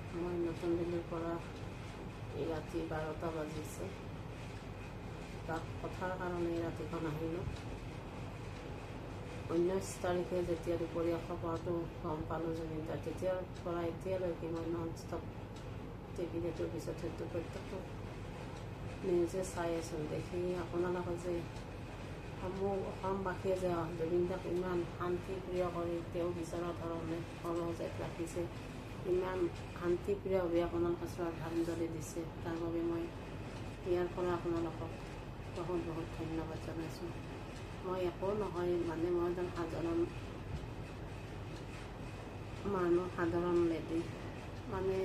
মই নতুন দিল্লীৰ পৰা ৰাতি 12টা বাজিছে। তাত কথাৰ কাৰণে ৰাতিখন আহিলোঁ। 19 তাৰিখে যেতিয়া দুপৰীয়া খবৰটো গম পালোঁ জুবিনদাৰ, তেতিয়াৰ পৰা এতিয়ালৈকে মই নন ষ্টপ টিভিটো পিছত সেইটো প্ৰত্যেকটো নিউজে চাই আছোঁ। দেখি আপোনালোকে যে অসমবাসীয়ে যে জুবিনদাক ইমান শান্তিপ্ৰিয় কৰি তেওঁ বিচৰা ধৰণে সহজত ৰাখিছে, ইমান শান্তিপ্ৰিয়ভাৱে আপোনালোকে শ্ৰদ্ধাঞ্জলি দিছে, তাৰ বাবে মই ইয়াৰ পৰা আপোনালোকক বহুত বহুত ধন্যবাদ জনাইছোঁ। মই একো নহয়, মানে মই এজন সাধাৰণ মানুহ, সাধাৰণ লেডি, মানে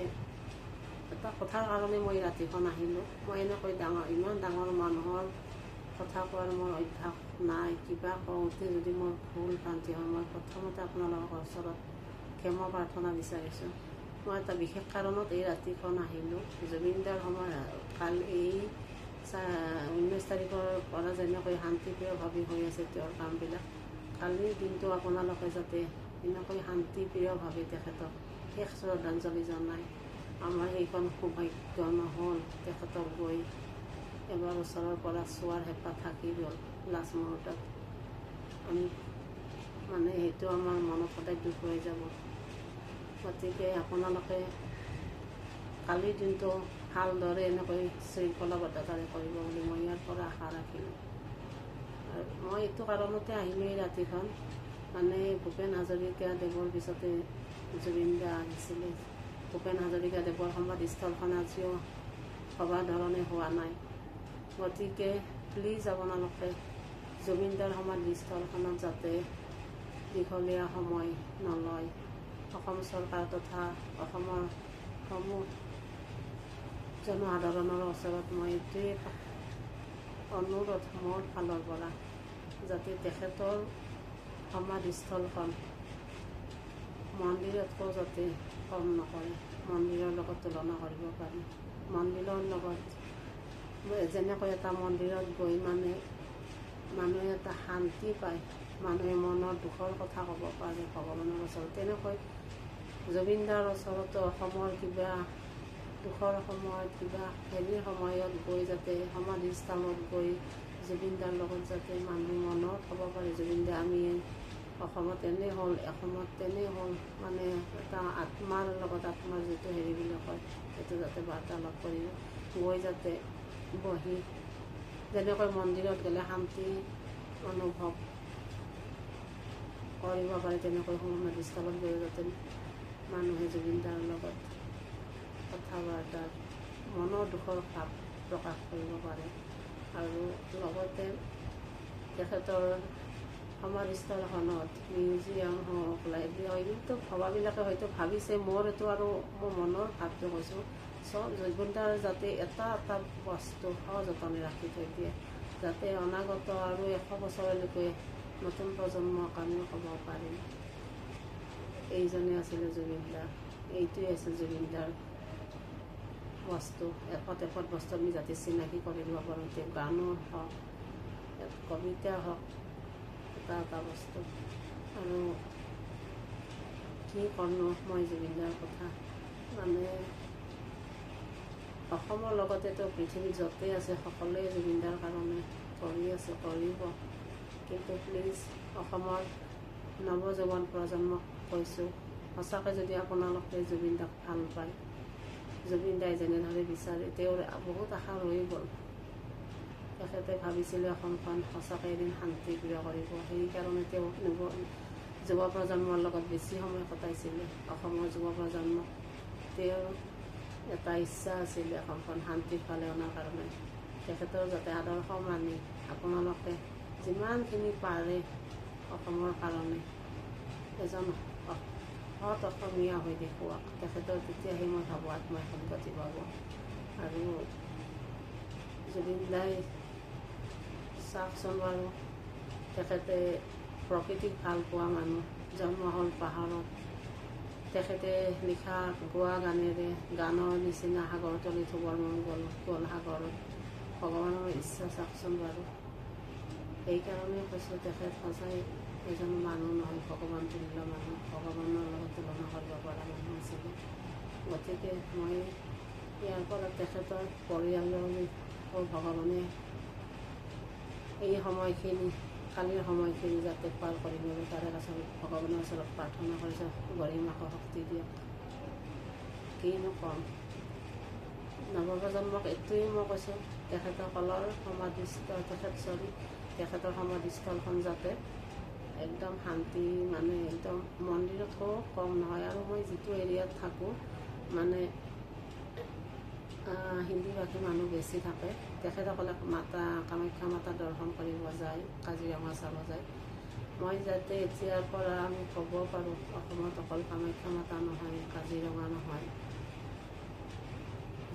এটা কথাৰ কাৰণে মই ৰাতিখন আহিলোঁ। মই এনেকৈ ইমান ডাঙৰ মানুহৰ কথা কোৱাৰ মোৰ অভ্যাস নাই। কিবা কওঁতে যদি মোৰ ভুল ভ্ৰান্তি হয়, মই প্ৰথমতে আপোনালোকৰ ওচৰত ক্ষমা প্ৰাৰ্থনা বিচাৰিছোঁ। মই এটা বিশেষ কাৰণত এই ৰাতিখন আহিলোঁ। জুবিনদাৰ কালি এই 19 তাৰিখৰ পৰা যেনেকৈ শান্তিপ্ৰিয়ভাৱে হৈ আছে তেওঁৰ কামবিলাক, কালিৰ দিনটো আপোনালোকে যাতে এনেকৈ শান্তিপ্ৰিয়ভাৱে তেখেতক শেষ শ্ৰদ্ধাঞ্জলি জনাই। আমাৰ সেইখন সৌভাগ্য নহ'ল তেখেতক গৈ এবাৰ ওচৰৰ পৰা চোৱাৰ হেঁপাহ থাকি গ'ল। লাষ্ট মুহূৰ্তত আমি মানে সেইটো আমাৰ মনত সদায় দুখ হৈ যাব। গতিকে আপোনালোকে কালিৰ দিনটো ভালদৰে এনেকৈ শৃংখলাবদ্ধতাৰে কৰিব বুলি মই ইয়াৰ পৰা আশা ৰাখিলোঁ। আৰু মই এইটো কাৰণতে আহিলোঁ এই ৰাতিখন, মানে ভূপেন হাজৰিকাদেৱৰ পিছতে জুবিনদা আহিছিলে। ভূপেন হাজৰিকাদেৱৰ সমাধিস্থলখন আজিও ভবা ধৰণে হোৱা নাই। গতিকে প্লিজ আপোনালোকে জুবিনদাৰ সমাধিস্থলখনত যাতে দীঘলীয়া সময় নলয়। অসম চৰকাৰ তথা অসমৰ সমূহ জনসাধাৰণৰ ওচৰত মই এইটোৱে অনুৰোধ মোৰ ফালৰ পৰা, যাতে তেখেতৰ সমাধিস্থলখন মন্দিৰতকৈ যাতে কম নকৰে, মন্দিৰৰ লগত তুলনা কৰিব পাৰি। মন্দিৰৰ লগত যেনেকৈ এটা মন্দিৰত গৈ মানে মানুহে এটা শান্তি পায়, মানুহে মনৰ দুখৰ কথা ক'ব পাৰে ভগৱানৰ ওচৰত, তেনেকৈ জুবিনদাৰ ওচৰতো অসমৰ কিবা দুখৰ সময়ত, কিবা হেৰিৰ সময়ত গৈ যাতে সমাধিস্থলত গৈ জুবিনদাৰ লগত যাতে মানুহ মনত হ'ব পাৰে, জুবিনদা আমি অসমত এনে হ'ল, অসমত তেনে হ'ল, মানে এটা আত্মাৰ লগত আত্মাৰ যিটো হেৰি বুলি কয়, সেইটো যাতে বাৰ্তালাপ কৰি গৈ যাতে বহি যেনেকৈ মন্দিৰত গ'লে শান্তি অনুভৱ কৰিব পাৰে, তেনেকৈ সমাধিস্থলত গৈ যাতে মানুহে জুবিনদাৰ লগত কথা বাৰ্তাৰ মনৰ দুখৰ ভাৱ প্ৰকাশ কৰিব পাৰে। আৰু লগতে তেখেতৰ সমাধিস্থলখনত মিউজিয়াম হওক, লাইব্ৰেৰী, এইটো ভবাবিলাকে হয়তো ভাবিছে, মোৰ এইটো আৰু মোৰ মনৰ ভাৱটো কৈছোঁ, চব জুবিনদাৰ যাতে এটা এটা বস্তু সযতনে ৰাখি থৈ দিয়ে, যাতে অনাগত আৰু 100 বছৰলৈকে নতুন প্ৰজন্মক আমিও ক'ব পাৰিম এইজনে আছিলে জুবিনদা, এইটোৱে আছিল জুবিনদাৰ বস্তু। এপদ বস্তু আমি যাতে চিনাকি কৰি দিব পাৰোঁ, তেওঁ গানো হওক, কবিতা হওক, এটা এটা বস্তু। আৰু কি ক'নো মই জুবিনদাৰ কথা, মানে অসমৰ লগতেতো পৃথিৱীত য'তেই আছে সকলোৱে জুবিনদাৰ কাৰণে কৰি আছে, কৰিব। কিন্তু প্লিজ অসমৰ নৱযুৱন প্ৰজন্মক কৈছোঁ, সঁচাকৈ যদি আপোনালোকে জুবিনদাক ভাল পায়, জুবিনদাই যেনেদৰে বিচাৰে, তেওঁৰ বহুত আশা ৰৈ গ'ল। তেখেতে ভাবিছিলে অসমখন সঁচাকৈ এদিন শান্তিপ্ৰিয় কৰিব, সেইকাৰণে তেওঁ যুৱ প্ৰজন্মৰ লগত বেছি সময় কটাইছিলে। অসমৰ যুৱ প্ৰজন্মক তেওঁৰ এটা ইচ্ছা আছিলে অসমখন শান্তিৰ ফালে অনাৰ কাৰণে। তেখেতৰ যাতে আদৰ্শ মানি আপোনালোকে যিমানখিনি পাৰে অসমৰ কাৰণে এজন সৎ অসমীয়া হৈ দেখুৱাওক, তেখেতৰ তেতিয়াহে মই ভাবোঁ আত্মই সদ্গতি পাব। আৰু জুবিনদাই চাওকচোন বাৰু, তেখেতে প্ৰকৃতিক ভাল পোৱা মানুহ, জন্ম হ'ল পাহাৰত, তেখেতে লিখা গোৱা গানেৰে গানৰ নিচিনা সাগৰ তলি থবৰ মন গ'ল সাগৰত, ভগৱানৰ ইচ্ছা চাওকচোন বাৰু। সেইকাৰণে কৈছোঁ তেখেত সঁচাই এজন মানুহ নহয়, ভগৱান তুল্য মানুহ, ভগৱানৰ লগত তুলনা কৰিব পৰা মানুহ আছিলে। গতিকে মই ইয়াৰ পৰা তেখেতৰ পৰিয়াললৈ ভগৱানে এই সময়খিনি কালিৰ সময়খিনি যাতে পাৰ কৰিবলৈ তাৰে ওচৰত ভগৱানৰ ওচৰত প্ৰাৰ্থনা কৰিছোঁ, গৰিমাক শক্তি দিয়ক। কিনো ক'ম, নৱপ্ৰজন্মক এইটোৱেই মই কৈছোঁ, তেখেতৰ সমাধিস্থলখন যাতে একদম শান্তি, মানে একদম মন্দিৰতকৈও কম নহয়। আৰু মই যিটো এৰিয়াত থাকোঁ মানে হিন্দী ভাষী মানুহ বেছি থাকে। তেখেতসকলে কামাখ্যা মাতা দৰ্শন কৰিব যায়, কাজিৰঙা চাব যায়। মই যাতে এতিয়াৰ পৰা আমি ক'ব পাৰোঁ, অসমত অকল কামাখ্যা মাতা নহয়, কাজিৰঙা নহয়,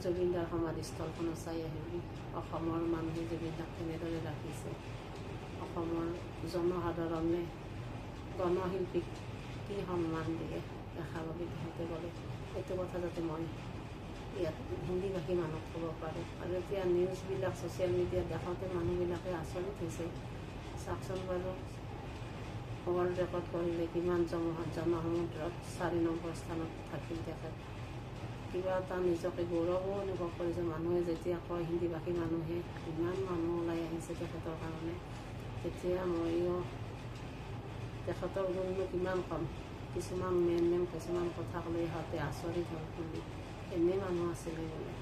জুবিনদাৰ সমাধিস্থলখনো চাই আহিবি। অসমৰ মানুহে জুবিনদাক কেনেদৰে ৰাখিছে, অসমৰ জনসাধাৰণে গণশিল্পীক কি সন্মান দিয়ে দেখা পাবি তেখেতে গ'লে। এইটো কথা যাতে মই ইয়াত হিন্দীভাষী মানুহক ক'ব পাৰোঁ। আৰু এতিয়া নিউজবিলাক ছ'চিয়েল মিডিয়াত দেখাওঁতে মানুহবিলাকে আচৰিত হৈছে। চাওকচোন বাৰু, ৱৰ্ল্ড ৰেকৰ্ড কৰিলে কিমান জনসমুদ্ৰত 4 নম্বৰ স্থানত থাকিল তেখেত। কিবা এটা নিজকে গৌৰৱো অনুভৱ কৰিছে। মানুহে যেতিয়া কয় হিন্দীভাষী মানুহে ইমান মানুহ ওলাই আহিছে তেখেতৰ কাৰণে, তেতিয়া ময়ো তেখেতৰ গুণনো কিমান ক'ম। কিছুমান কিছুমান কথা ক'লে ইহঁতে আচৰিত হ'ল শুনি, এনে মানুহ আছিলে বোলে।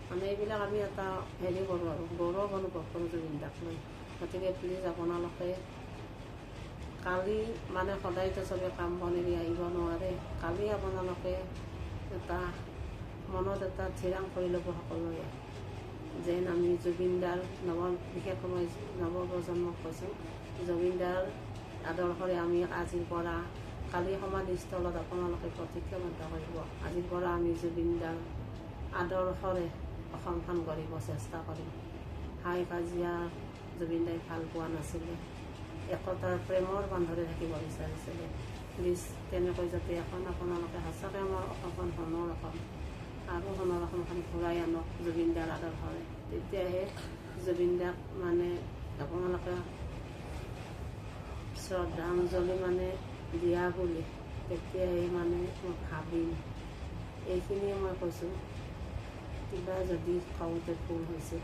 মানে এইবিলাক আমি এটা হেৰি কৰোঁ আৰু গৌৰৱ অনুভৱ কৰোঁ জুবিনদাক লৈ। গতিকে প্লিজ আপোনালোকে কালি মানে সদায়তো চবে কাম বন এৰি আহিব নোৱাৰে। কালি আপোনালোকে এটা মনত এটা থিৰাং কৰি ল'ব সকলোৱে, যেন আমি জুবিনদাৰ বিশেষকৈ মই নৱপ্ৰজন্মক কৈছোঁ, জুবিনদাৰ আদৰ্শৰে আমি আজিৰ পৰা কালি সমাধিস্থলত আপোনালোকে প্ৰতিজ্ঞাবদ্ধ কৰিব। আজিৰ পৰা আমি জুবিনদাৰ আদৰ্শৰে অসমখন গঢ়িব চেষ্টা কৰিম। হাই কাজিয়া জুবিনদাই ভাল পোৱা নাছিলে, একতাৰ প্ৰেমৰ বান্ধৰে থাকিব বিচাৰিছিলে। প্লিজ তেনেকৈ যাতে এখন আপোনালোকে সঁচাকৈ আমাৰ অসমখন সোণৰ অসম, আৰু সোণৰ অসমখন ঘূৰাই আনক জুবিনদাৰ আদৰ্শৰে। তেতিয়াহে জুবিনদাক মানে আপোনালোকে শ্ৰদ্ধাঞ্জলি মানে দিয়া বুলি তেতিয়াই মানে মই ভাবিম। এইখিনিয়ে মই কৈছোঁ, কিবা যদি কওঁতে ভুল হৈছে